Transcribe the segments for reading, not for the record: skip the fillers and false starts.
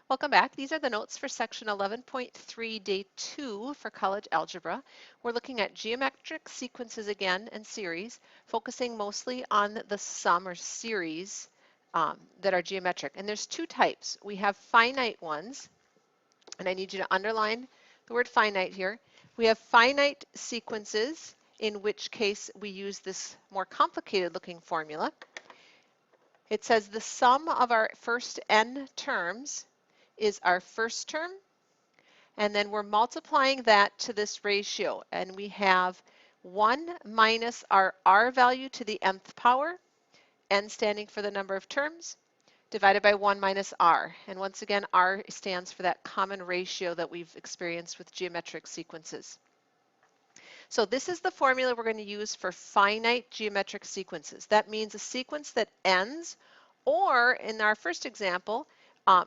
Welcome back. These are the notes for section 11.3, day 2 for college algebra. We're looking at geometric sequences again and series, focusing mostly on the sum or series that are geometric. And there's two types. We have finite ones, and I need you to underline the word finite here. We have finite sequences, in which case we use this more complicated looking formula. It says the sum of our first n terms is our first term, and then we're multiplying that to this ratio, and we have 1 minus our r value to the nth power, n standing for the number of terms, divided by 1 minus r. And once again, r stands for that common ratio that we've experienced with geometric sequences. So this is the formula we're going to use for finite geometric sequences. That means a sequence that ends, or in our first example,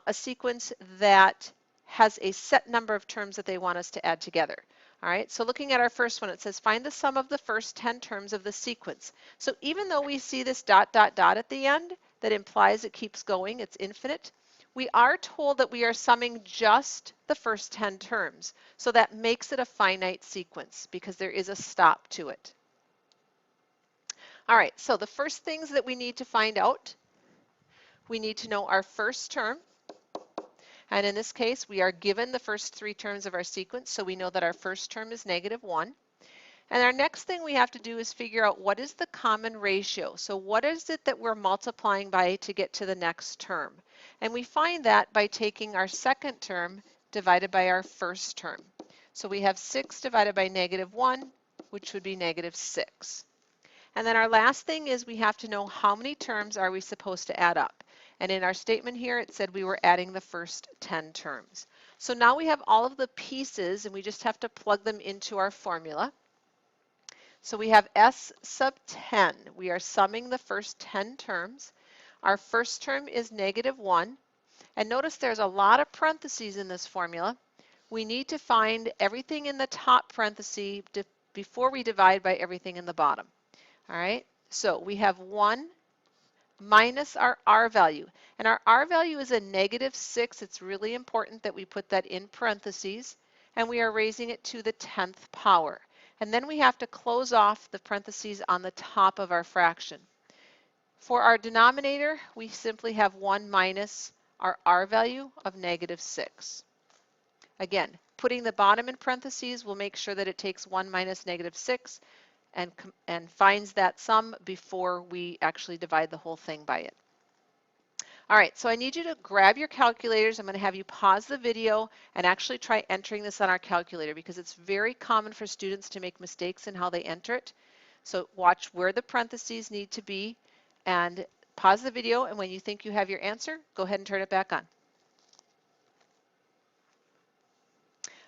a sequence that has a set number of terms that they want us to add together. All right, so looking at our first one, it says find the sum of the first 10 terms of the sequence. So even though we see this dot, dot, dot at the end, that implies it keeps going, it's infinite, we are told that we are summing just the first 10 terms. So that makes it a finite sequence because there is a stop to it. All right, so the first things that we need to find out, we need to know our first term. And in this case, we are given the first 3 terms of our sequence, so we know that our first term is -1. And our next thing we have to do is figure out what is the common ratio. So what is it that we're multiplying by to get to the next term? And we find that by taking our second term divided by our first term. So we have 6 divided by -1, which would be -6. And then our last thing is we have to know how many terms are we supposed to add up. And in our statement here, it said we were adding the first 10 terms. So now we have all of the pieces, and we just have to plug them into our formula. So we have S sub 10. We are summing the first 10 terms. Our first term is -1. And notice there's a lot of parentheses in this formula. We need to find everything in the top parenthesis before we divide by everything in the bottom. All right, so we have 1 minus our r value. And our r value is a -6. It's really important that we put that in parentheses. And we are raising it to the 10th power. And then we have to close off the parentheses on the top of our fraction. For our denominator, we simply have 1 minus our r value of -6. Again, putting the bottom in parentheses will make sure that it takes 1 minus -6 and finds that sum before we actually divide the whole thing by it. All right, so I need you to grab your calculators. I'm going to have you pause the video and actually try entering this on our calculator because it's very common for students to make mistakes in how they enter it. So watch where the parentheses need to be and pause the video, and when you think you have your answer, go ahead and turn it back on.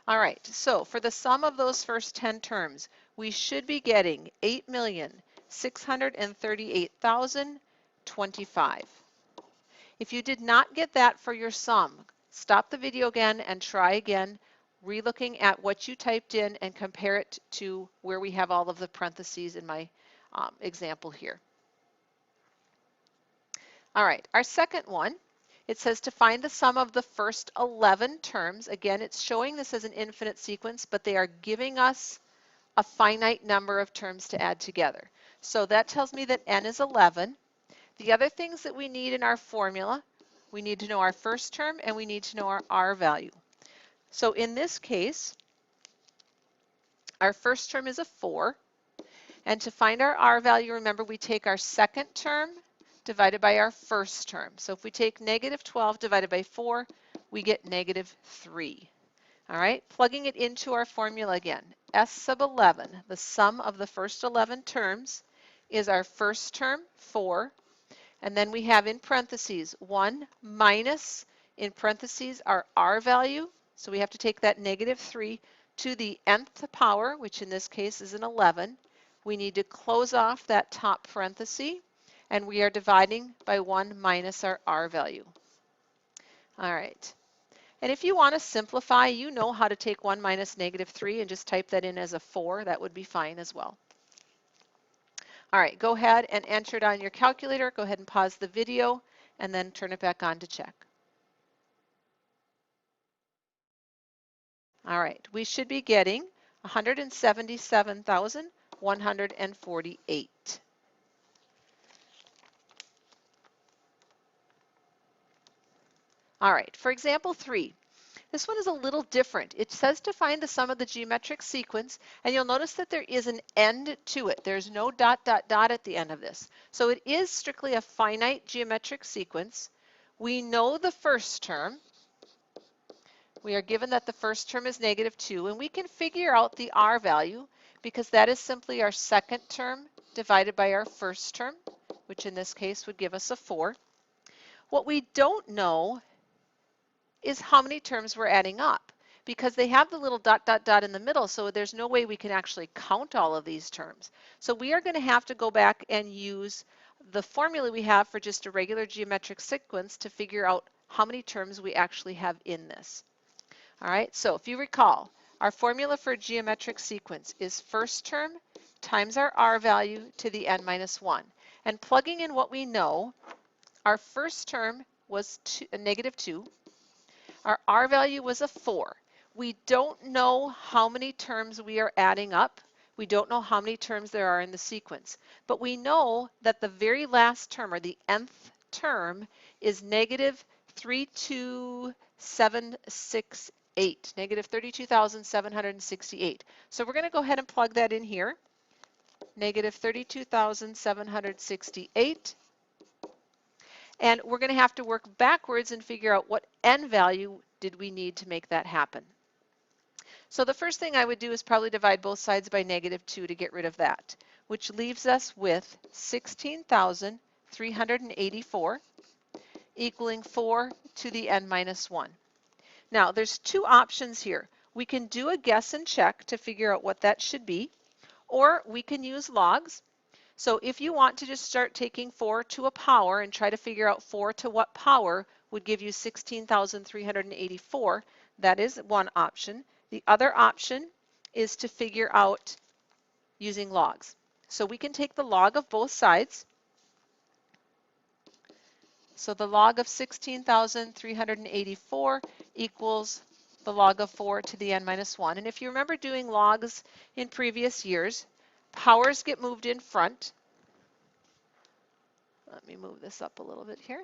All right, so for the sum of those first 10 terms, we should be getting 8,638,025. If you did not get that for your sum, stop the video again and try again, re-looking at what you typed in and compare it to where we have all of the parentheses in my example here. All right, our second one, it says to find the sum of the first 11 terms. Again, it's showing this as an infinite sequence, but they are giving us a finite number of terms to add together. So that tells me that n is 11. The other things that we need in our formula, we need to know our first term and we need to know our r value. So in this case, our first term is a 4. And to find our r value, remember we take our second term divided by our first term. So if we take -12 divided by 4, we get -3. All right, plugging it into our formula again. S sub 11, the sum of the first 11 terms, is our first term, 4. And then we have in parentheses 1 minus, in parentheses, our r value. So we have to take that -3 to the nth power, which in this case is an 11. We need to close off that top parenthesis, and we are dividing by 1 minus our r value. All right. And if you want to simplify, you know how to take 1 minus -3 and just type that in as a 4. That would be fine as well. All right, go ahead and enter it on your calculator. Go ahead and pause the video and then turn it back on to check. All right, we should be getting 177,148. All right, for example 3, this one is a little different. It says to find the sum of the geometric sequence, and you'll notice that there is an end to it. There's no dot, dot, dot at the end of this. So it is strictly a finite geometric sequence. We know the first term. We are given that the first term is -2, and we can figure out the r value because that is simply our second term divided by our first term, which in this case would give us a 4. What we don't know is how many terms we're adding up because they have the little dot, dot, dot in the middle, so there's no way we can actually count all of these terms. So we are going to have to go back and use the formula we have for just a regular geometric sequence to figure out how many terms we actually have in this. All right, so if you recall, our formula for a geometric sequence is first term times our r value to the n minus 1. And plugging in what we know, our first term was -2. Our r value was a 4. We don't know how many terms we are adding up. We don't know how many terms there are in the sequence. But we know that the very last term, or the nth term, is -32,768, -32,768. So we're going to go ahead and plug that in here, -32,768. And we're going to have to work backwards and figure out what n value did we need to make that happen. So the first thing I would do is probably divide both sides by -2 to get rid of that, which leaves us with 16,384 equaling 4 to the n minus 1. Now there's two options here. We can do a guess and check to figure out what that should be, or we can use logs. So if you want to just start taking 4 to a power and try to figure out 4 to what power would give you 16,384, that is one option. The other option is to figure out using logs. So we can take the log of both sides. So the log of 16,384 equals the log of 4 to the n minus 1. And if you remember doing logs in previous years, powers get moved in front. Let me move this up a little bit here.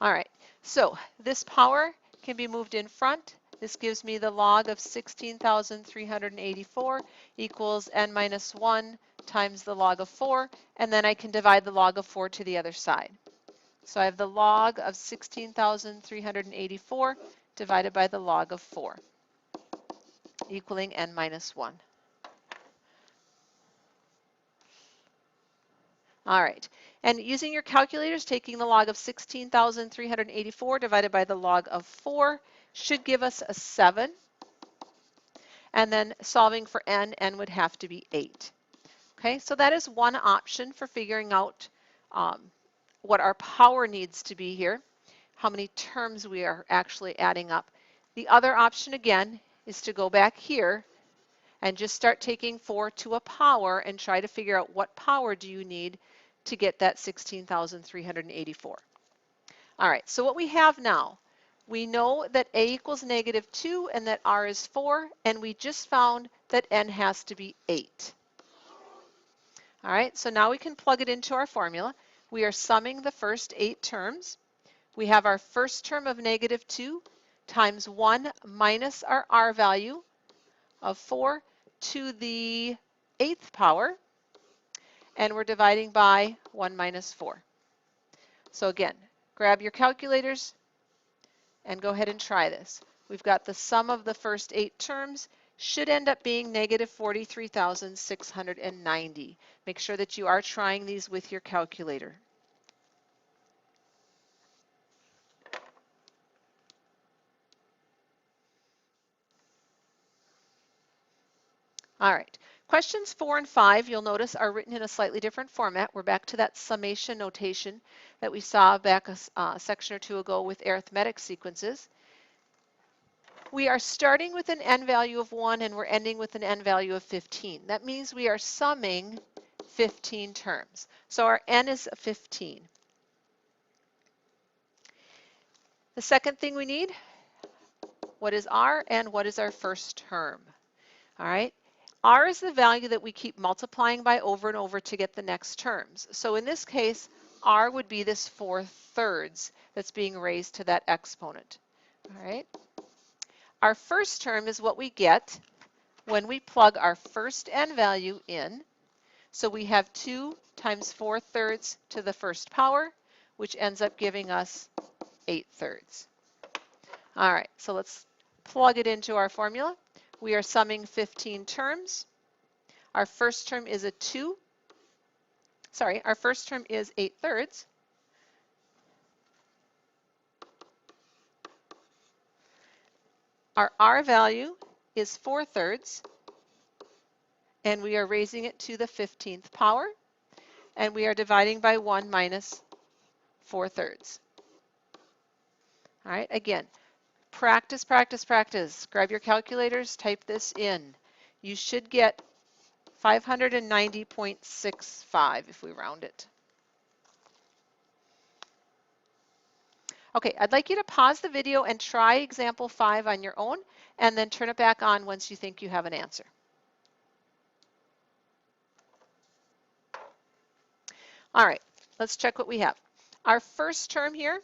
All right, so this power can be moved in front. This gives me the log of 16,384 equals n minus 1 times the log of 4, and then I can divide the log of 4 to the other side. So I have the log of 16,384 divided by the log of 4, equaling n minus 1. All right, and using your calculators, taking the log of 16,384 divided by the log of 4 should give us a 7. And then solving for n would have to be 8. Okay, so that is one option for figuring out what our power needs to be here, how many terms we are actually adding up. The other option, again, is to go back here and just start taking 4 to a power and try to figure out what power do you need to get that 16,384. All right, so what we have now, we know that a equals -2 and that r is 4, and we just found that n has to be 8. All right, so now we can plug it into our formula. We are summing the first 8 terms. We have our first term of -2 times 1 minus our r value of 4 to the 8th power, and we're dividing by 1 minus 4. So again, grab your calculators and go ahead and try this. We've got the sum of the first 8 terms should end up being -43,690. Make sure that you are trying these with your calculator. All right, questions 4 and 5, you'll notice, are written in a slightly different format. We're back to that summation notation that we saw back a section or two ago with arithmetic sequences. We are starting with an n value of 1 and we're ending with an n value of 15. That means we are summing 15 terms. So our n is 15. The second thing we need, what is r and what is our first term? All right. R is the value that we keep multiplying by over and over to get the next terms. So in this case, R would be this 4/3 that's being raised to that exponent. All right. Our first term is what we get when we plug our first n value in. So we have 2 times 4/3 to the first power, which ends up giving us 8/3. All right, so let's plug it into our formula. We are summing 15 terms. Our first term is our first term is 8/3. Our R value is 4/3, and we are raising it to the 15th power, and we are dividing by 1 minus 4/3. All right, again, practice, practice, practice. Grab your calculators, type this in. You should get 590.65 if we round it. Okay, I'd like you to pause the video and try example 5 on your own, and then turn it back on once you think you have an answer. All right, let's check what we have. Our first term here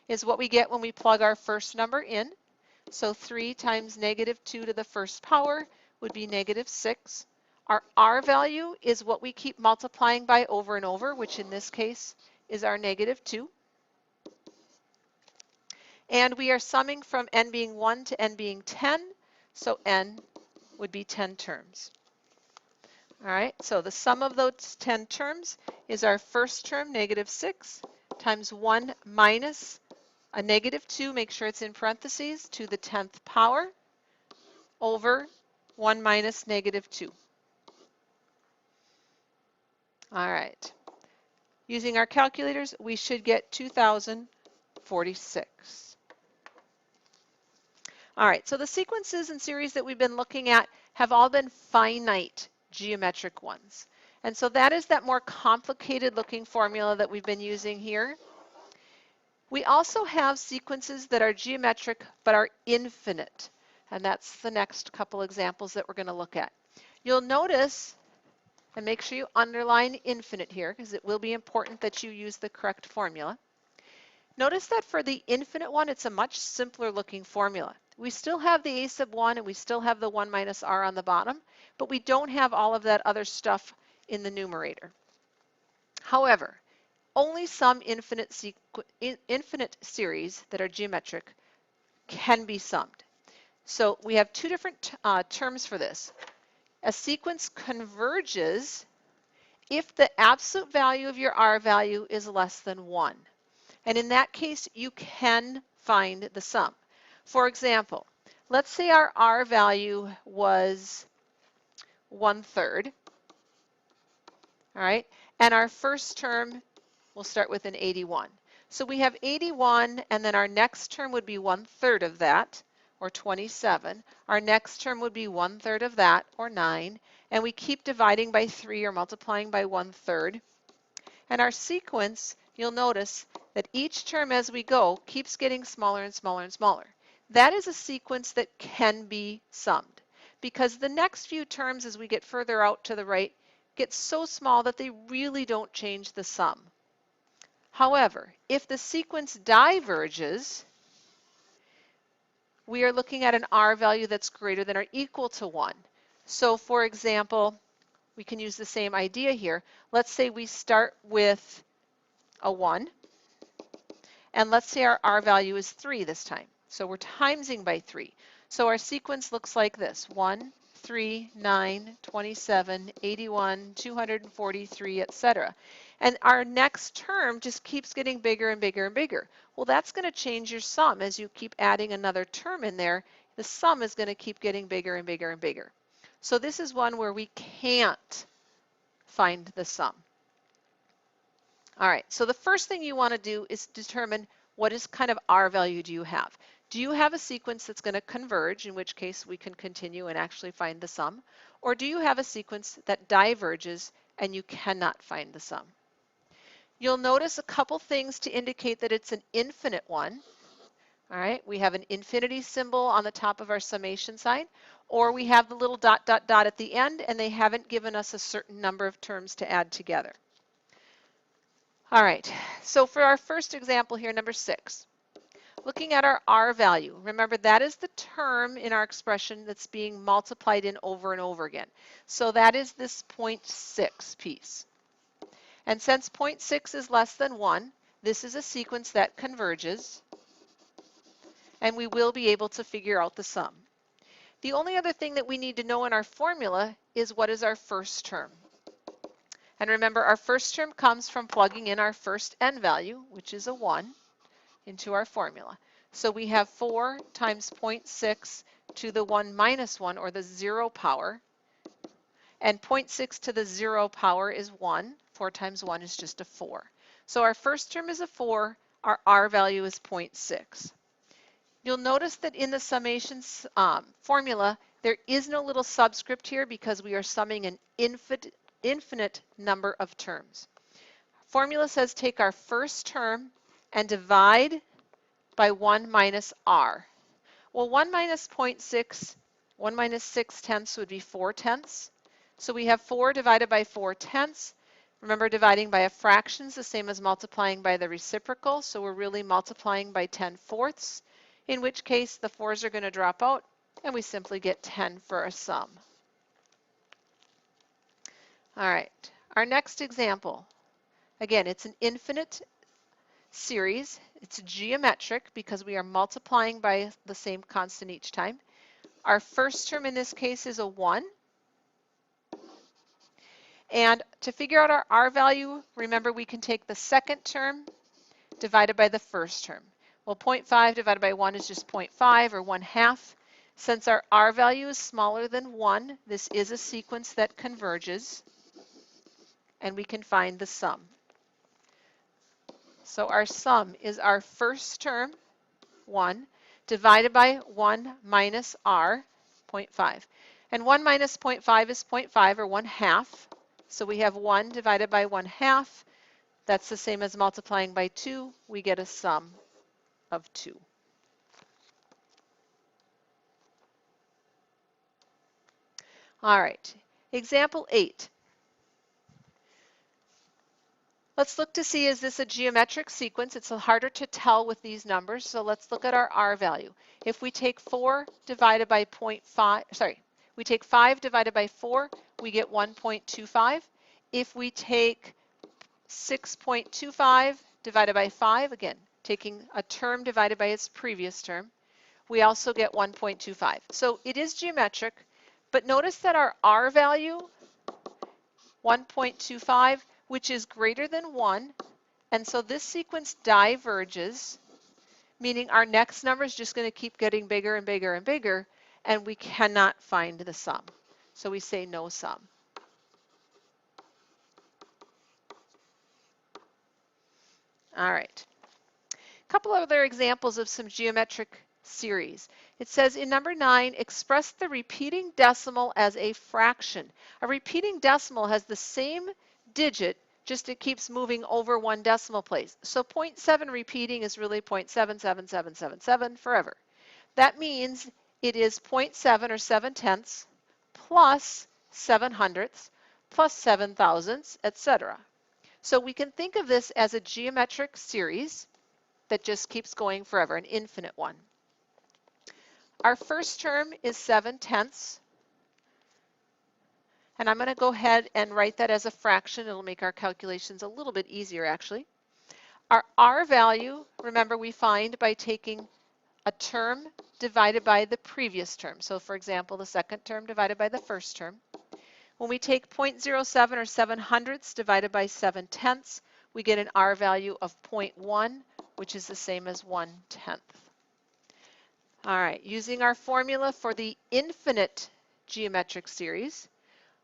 is what we get when we plug our first number in. So 3 times -2 to the first power would be -6. Our R value is what we keep multiplying by over and over, which in this case is our -2. And we are summing from n being 1 to n being 10, so n would be 10 terms. All right, so the sum of those 10 terms is our first term, -6, times 1 minus a -2, make sure it's in parentheses, to the 10th power, over 1 minus -2. All right, using our calculators, we should get 2,046. All right, so the sequences and series that we've been looking at have all been finite geometric ones. And so that is that more complicated looking formula that we've been using here. We also have sequences that are geometric but are infinite. And that's the next couple examples that we're going to look at. You'll notice, and make sure you underline infinite here because it will be important that you use the correct formula. Notice that for the infinite one, it's a much simpler looking formula. We still have the a sub 1 and we still have the 1 minus r on the bottom, but we don't have all of that other stuff in the numerator. However, only some infinite series that are geometric can be summed. So we have two different terms for this. A sequence converges if the absolute value of your r value is less than 1. And in that case, you can find the sum. For example, let's say our r value was 1/3, all right? And our first term, we'll start with an 81. So we have 81, and then our next term would be 1/3 of that, or 27. Our next term would be 1/3 of that, or 9. And we keep dividing by 3 or multiplying by 1/3. And our sequence, you'll notice that each term as we go keeps getting smaller and smaller and smaller. That is a sequence that can be summed because the next few terms as we get further out to the right get so small that they really don't change the sum. However, if the sequence diverges, we are looking at an r value that's greater than or equal to 1. So for example, we can use the same idea here. Let's say we start with a 1, and let's say our r value is 3 this time. So we're timesing by 3. So our sequence looks like this: 1, 3, 9, 27, 81, 243, etc. And our next term just keeps getting bigger and bigger and bigger. Well, that's going to change your sum as you keep adding another term in there. The sum is going to keep getting bigger and bigger and bigger. So this is one where we can't find the sum. All right, so the first thing you want to do is determine what is kind of r value do you have. Do you have a sequence that's going to converge, in which case we can continue and actually find the sum? Or do you have a sequence that diverges and you cannot find the sum? You'll notice a couple things to indicate that it's an infinite one. All right, we have an infinity symbol on the top of our summation sign, or we have the little dot, dot, dot at the end, and they haven't given us a certain number of terms to add together. All right, so for our first example here, number 6, looking at our R value, remember that is the term in our expression that's being multiplied in over and over again. So that is this 0.6 piece. And since 0.6 is less than 1, this is a sequence that converges, and we will be able to figure out the sum. The only other thing that we need to know in our formula is what is our first term. And remember, our first term comes from plugging in our first n value, which is a 1, into our formula. So we have 4 times 0.6 to the 1 minus 1, or the 0 power. And 0.6 to the 0 power is 1. 4 times 1 is just a 4. So our first term is a 4. Our R value is 0.6. You'll notice that in the summations formula, there is no little subscript here because we are summing an infinite number of terms. Formula says take our first term and divide by 1 minus r. Well, 1 minus 0.6, 1 minus 6/10 would be 4/10. So we have 4 divided by 4/10. Remember, dividing by a fraction is the same as multiplying by the reciprocal, so we're really multiplying by 10/4, in which case the 4's are going to drop out, and we simply get 10 for a sum. All right, our next example. Again, it's an infinite series. It's geometric because we are multiplying by the same constant each time. Our first term in this case is a 1. And to figure out our R value, remember we can take the second term divided by the first term. Well, 0.5 divided by 1 is just 0.5, or 1/2. Since our R value is smaller than 1, this is a sequence that converges, and we can find the sum. So our sum is our first term, 1, divided by 1 minus R, 0.5. And 1 minus 0.5 is 0.5, or 1/2. So we have 1 divided by 1/2. That's the same as multiplying by 2. We get a sum of 2. All right, example 8. Let's look to see, is this a geometric sequence? It's harder to tell with these numbers, so let's look at our R value. If we take 4 divided by 0.5, we take 5 divided by 4, we get 1.25. If we take 6.25 divided by 5, again, taking a term divided by its previous term, we also get 1.25. So it is geometric, but notice that our R value, 1.25, which is greater than 1, and so this sequence diverges, meaning our next number is just going to keep getting bigger and bigger and bigger, and we cannot find the sum. So we say no sum. All right. A couple other examples of some geometric series. It says in number 9, express the repeating decimal as a fraction. A repeating decimal has the same digit, just it keeps moving over one decimal place. So 0.7 repeating is really 0.77777 forever. That means it is 0.7, or 7/10, plus 7/100 plus 7/1000, etc. So we can think of this as a geometric series that just keeps going forever, an infinite one. Our first term is 7/10, and I'm going to go ahead and write that as a fraction. It'll make our calculations a little bit easier, actually. Our R value, remember, we find by taking a term divided by the previous term. So for example, the second term divided by the first term. When we take 0.07, or 7/100 divided by 7/10, we get an R value of 0.1, which is the same as 1/10. All right, using our formula for the infinite geometric series,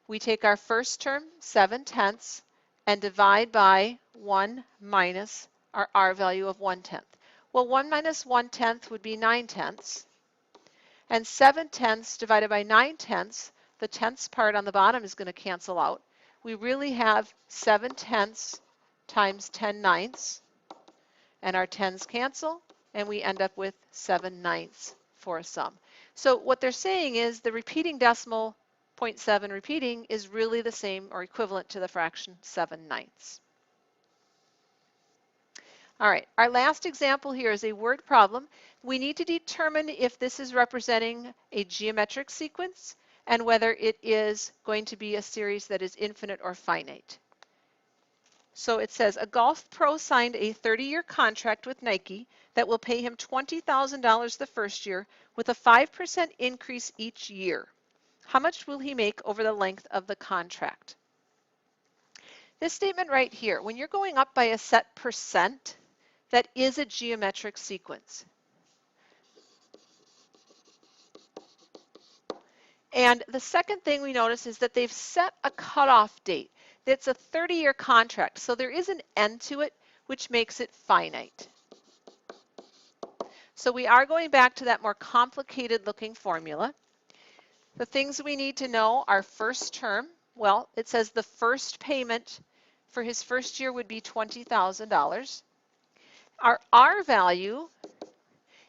we take our first term, 7/10, and divide by 1 minus our R value of 1/10. Well, 1 minus 1/10 would be 9/10, and 7/10 divided by 9/10, the tenths part on the bottom is going to cancel out. We really have 7/10 times 10/9, and our 10s cancel, and we end up with 7/9 for a sum. So what they're saying is the repeating decimal 0.7 repeating is really the same or equivalent to the fraction 7/9. All right, our last example here is a word problem. We need to determine if this is representing a geometric sequence and whether it is going to be a series that is infinite or finite. So it says a golf pro signed a 30-year contract with Nike that will pay him $20,000 the first year with a 5% increase each year. How much will he make over the length of the contract? This statement right here, when you're going up by a set percent, that is a geometric sequence. And the second thing we notice is that they've set a cutoff date. It's a 30-year contract, so there is an end to it, which makes it finite. So we are going back to that more complicated looking formula. The things we need to know are first term. Well, it says the first payment for his first year would be $20,000. Our R value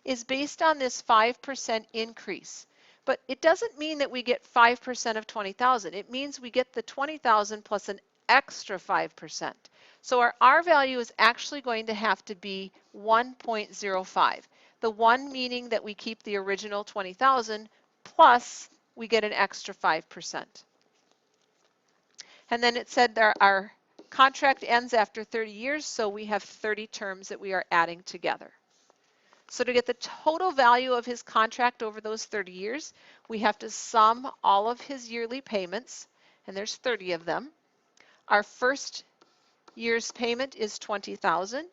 is based on this 5% increase. But it doesn't mean that we get 5% of 20,000. It means we get the 20,000 plus an extra 5%. So our R value is actually going to have to be 1.05. The 1 meaning that we keep the original 20,000 plus we get an extra 5%. And then it said that our contract ends after 30 years, so we have 30 terms that we are adding together. So to get the total value of his contract over those 30 years, we have to sum all of his yearly payments, and there's 30 of them. Our first year's payment is $20,000.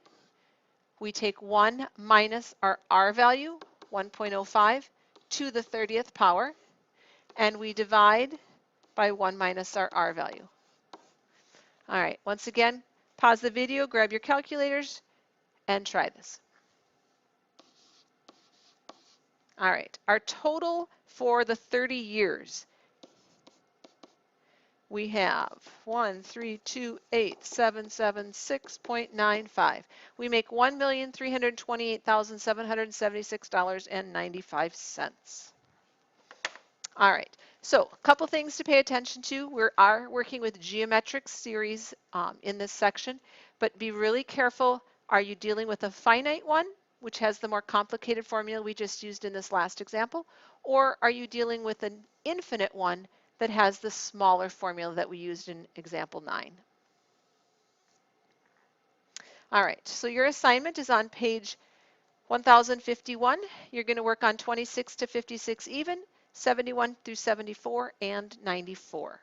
We take 1 minus our R value, 1.05, to the 30th power, and we divide by 1 minus our R value. All right, once again, pause the video, grab your calculators, and try this. All right, our total for the 30 years, we have 1,328,776.95. We make $1,328,776.95. All right, so a couple things to pay attention to. We are working with geometric series in this section, but be really careful. Are you dealing with a finite one, which has the more complicated formula we just used in this last example, or are you dealing with an infinite one that has the smaller formula that we used in example 9? All right, so your assignment is on page 1051. You're going to work on 26 to 56 even, 71 through 74, and 94.